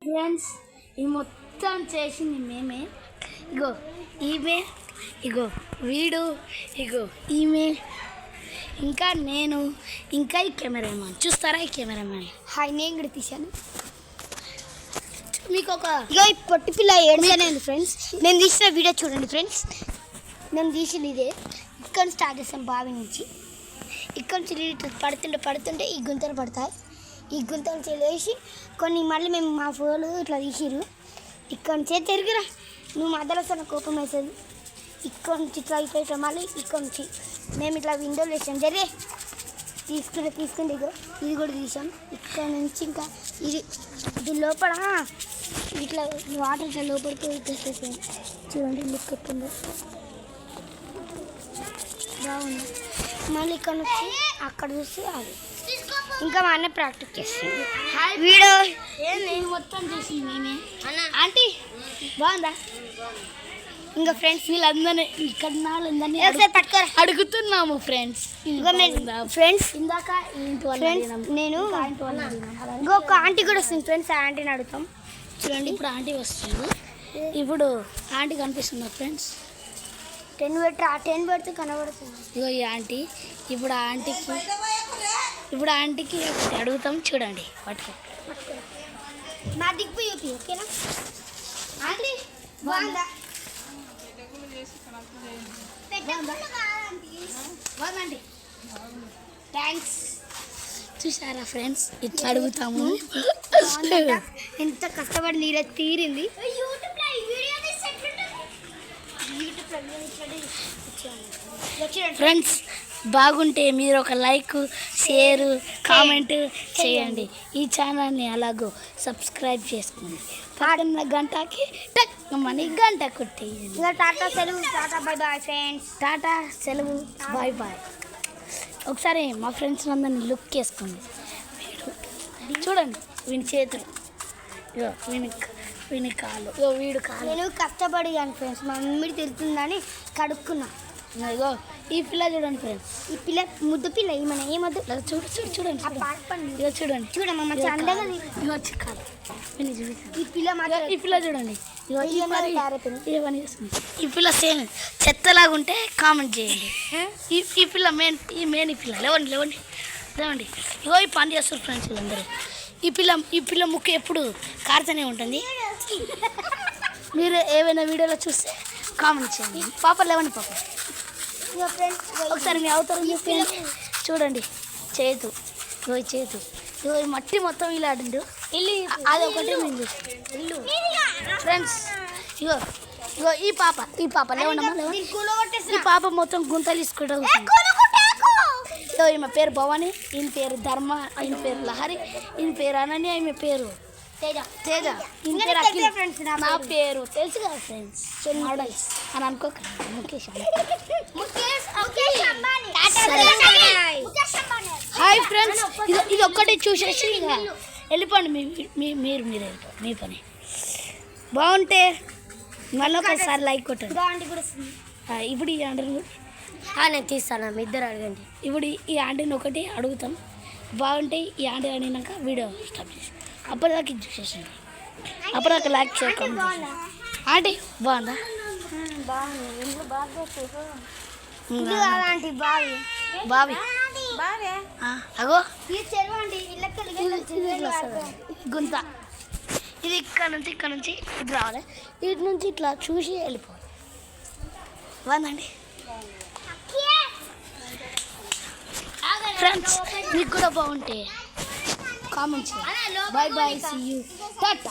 Friends ఈ మొత్తం చేసింది మేమే. ఇగో ఈమె, ఇగో వీడు, ఇగో ఈమె, ఇంకా నేను, ఇంకా ఈ కెమెరామ్యాన్. చూస్తారా ఈ కెమెరామ్యాన్? హాయ్, నేను కూడా తీశాను. మీకు ఒక ఇగో ఈ పొట్టి పిల్ల ఏడుగానే ఉంది ఫ్రెండ్స్. నేను తీసిన వీడియో చూడండి ఫ్రెండ్స్. నేను తీసింది ఇదే. ఇక్కడ స్టార్ట్ చేస్తాం బావి నుంచి. ఇక్కడ నుంచి ఇట్లా పడుతుంటే ఈ గుంతలు పడతాయి. ఈ గుంతల నుంచి లేచి కొన్ని మళ్ళీ మేము మా ఫోన్లు ఇట్లా తీసిరు. ఇక్కడ నుంచి తిరిగిరా, నువ్వు మధ్యలో వస్తున్న కోపం వేసేది. ఇక్కడ నుంచి ఇట్లా మళ్ళీ ఇక్కడ నుంచి మేము ఇట్లా విండోలు వేసాం. జరిగే తీసుకుంటే ఇగో ఇది కూడా తీసాం. ఇక్కడ నుంచి ఇంకా ఇది లోపల ఇట్లా వాటర్ ఇట్లా లోపలికి వచ్చేసేసాం. చూడండి లుక్ ఎట్టుందో, బాగుంది. మళ్ళీ ఇక్కడ నుంచి అక్కడ చూసి అది ఇంకా మా అన్న ప్రాక్టీస్ చేస్తుంది. వీడియో మొత్తం చేసింది మేమే. ఆంటీ బాగుందా? ఇంకా ఫ్రెండ్స్ వీళ్ళందరినీ ఇక్కడ వాళ్ళందరినీ ఒకసారి పట్టుకోరా అడుగుతున్నాము ఫ్రెండ్స్. ఫ్రెండ్స్ ఇందాక నేను ఇంకొక ఆంటీ కూడా వస్తుంది ఫ్రెండ్స్. ఆ ఆంటీని అడుగుతాం. చూడండి ఇప్పుడు ఆంటీ వస్తుంది. ఇప్పుడు ఆంటీ కనిపిస్తుందా ఫ్రెండ్స్? 10 పెడితే కనబడుతుంది. ఇగో ఈ ఆంటీ. ఇప్పుడు ఆంటీకి అడుగుతాం. చూడండి పట్టుకో. నా దిక్కు చూపి. ఓకేనా ఆంటీ? బాగుందా? బాగుందండి. థ్యాంక్స్. చూసారా ఫ్రెండ్స్, ఇట్లా అడుగుతాము. ఎంత కష్టపడి నీళ్ళ తీరింది. ఫ్రెండ్స్ బాగుంటే మీరు ఒక లైక్, షేర్, కామెంట్ చేయండి. ఈ ఛానల్ని అలాగో సబ్స్క్రైబ్ చేసుకోండి. పక్కన గంటకి మనీ గంట కొట్టేయండి. టాటా సెలవు. టాటా బై బాయ్ ఫ్రెండ్స్. టాటా సెలవు, బాయ్ బాయ్. ఒకసారి మా ఫ్రెండ్స్ అందరినీ లుక్ వేసుకోండి. చూడండి వీని చేతులు, ఇగో వీని కాళ్ళు, ఇగో వీడు కాళ్ళు. నేను కష్టపడిగాను ఫ్రెండ్స్. మా మమ్మీ తిరుగుతుందని కడుక్కున్నా. ఇగో ఈ పిల్ల చూడండి ఫ్రెండ్స్. ఈ పిల్ల ముద్దు పిల్ల. ఏమొద్దు చూడండి. ఇగో చూడండి. చూడమ్మా మంచి అందంగా. కాదు ఈ పిల్ల ఈ పిల్ల చూడండి. ఈ పిల్ల సేమ్ చెత్తలాగా ఉంటే కామెంట్ చేయండి. ఈ పిల్ల ఈ పిల్ల లేవండి. ఇగో ఈ పని చేస్తారు ఫ్రెండ్స్ వీళ్ళందరూ. ఈ పిల్ల ముక్కు ఎప్పుడు కారుతూనే ఉంటుంది. మీరు ఏమైనా వీడియోలో చూస్తే కామెంట్ చేయండి. పాప లేవండి పాప. ఒకసారి మీ అవతరం చూడండి. చేతు ఇగో ఈ మట్టి మొత్తం ఇలా ఆడిండు. అది ఒకటి మేము ఇల్లు ఫ్రెండ్స్. ఇగో ఈ పాప లేవమ్మా. ఈ పాప మొత్తం గుంతలు తీసుకుంటూ ఈమె పేరు భవాని, ఈయన పేరు ధర్మ, ఈయన పేరు లహరి, ఈయన పేరు అనన్య, ఈమె పేరు తేజ, ఈయన పేరు అఖిల్. నా పేరు తెలుసు కదా ఫ్రెండ్స్, మోడల్స్ అని అనుకోక ముఖేష్. హాయ్ ఫ్రెండ్స్, ఇది ఒక్కటి చూసేసి ఇక వెళ్ళిపోండి. మీరు వెళ్ళిపోండి మీ పని. బాగుంటే మళ్ళీ ఒకసారి లైక్ కొట్టండి. ఇప్పుడు ఈ ఆంటీని నేను తీస్తాను. మీ ఇద్దరు అడగండి. ఇప్పుడు ఈ ఆంటీని ఒకటి అడుగుతాం. బాగుంటే ఈ ఆంటీ అడిగినాక వీడియో స్టాప్ చేసి అప్పటిదాకా ఇది చూసేసండి. అప్పటిదాకా లైక్ చేయకండి. ఆంటీ బాగుందా? బావి అగో గుంత. ఇది ఇక్కడ నుంచి ఇది రావాలి. ఇటు నుంచి ఇట్లా చూసి వెళ్ళిపోవాలి. బాగుందండి ఫ్రెండ్స్. మీకు కూడా బాగుంటే కామెంట్ చేయండి. Bye bye, see you, Tata.